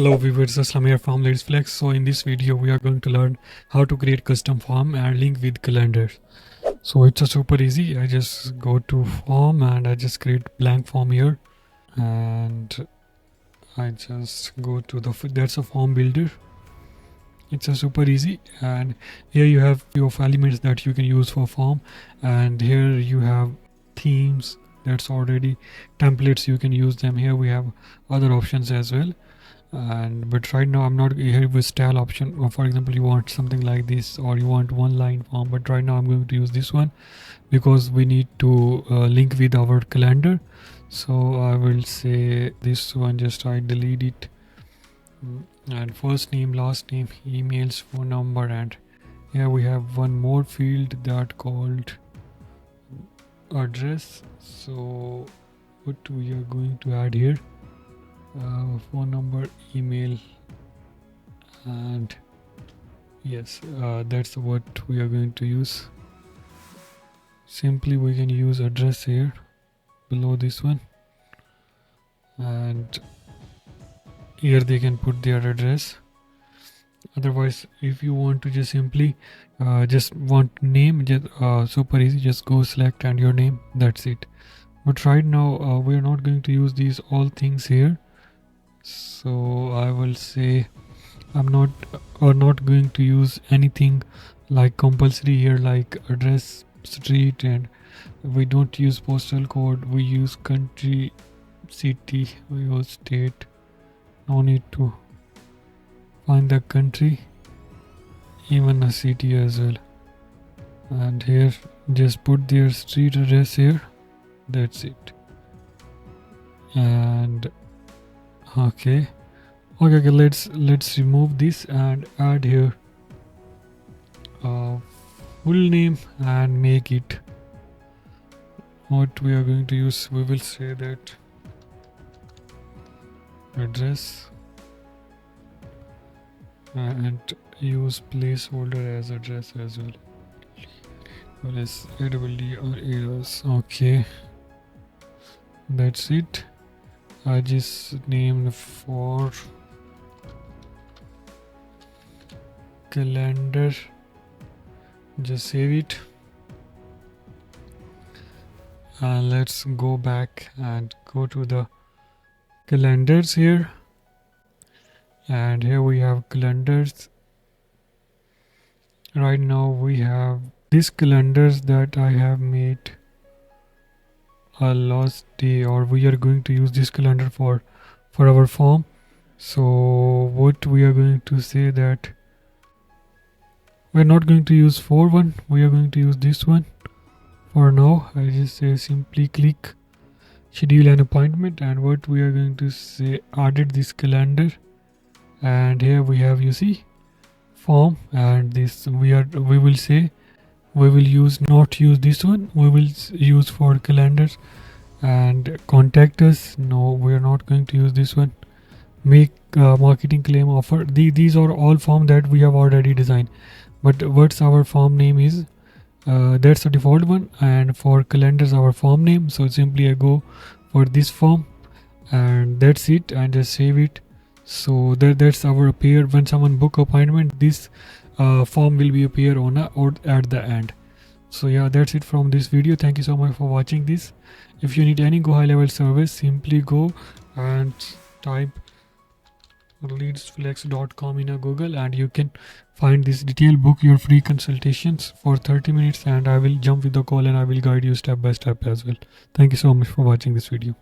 Hello viewers, Aslam here from Let's Flex. So in this video we are going to learn how to create custom form and link with calendars. So it's a super easy. I just go to form and I just create blank form here, and I just go to that's a form builder. It's a super easy, and here you have your elements that you can use for form, and here you have themes. That's already templates, you can use them. Here we have other options as well, but right now I'm not here with style option. Or for example, you want something like this, or you want one line form, but right now I'm going to use this one because we need to link with our calendar. So I will say this one, just I delete it, and first name, last name, emails, phone number, and here we have one more field that called address. So what we are going to add here, phone number, email, and yes, that's what we are going to use. Simply we can use address here below this one, and here they can put their address. Otherwise, if you want to just simply just want name, just super easy, just go select and your name, that's it. But right now we are not going to use these all things here, so I will say I'm not going to use anything like compulsory here, like address, street, and we don't use postal code. We use country, city, we use state. No need to find the country, even a city as well. And here just put their street address here, that's it. And okay, let's remove this and add here full name and make it what we are going to use. We will say that address, and use placeholder as address as well. Okay, that's it. I just named for calendar, just save it, and let's go back and go to the calendars here, and here we have calendars. Right now we have these calendars that I have made a last day, or we are going to use this calendar for our form. So what we are going to say that we're not going to use for one, we are going to use this one for now. I just say simply click schedule an appointment, and what we are going to say, added this calendar, and here we have, you see, form, and this we will say we will not use this one, we will use for calendars. And contact us, no, we are not going to use this one. Make marketing claim offer, these are all form that we have already designed, but what's our form name is, that's the default one, and for calendars our form name. So simply I go for this form, and that's it, and just save it. So that's our appear when someone book appointment, this form will be appear on or at the end. So yeah, that's it from this video. Thank you so much for watching this. If you need any GoHighLevel service, simply go and type leadsflex.com in a Google, and you can find this detail. Book your free consultations for 30 minutes, and I will jump with the call and I will guide you step by step as well. Thank you so much for watching this video.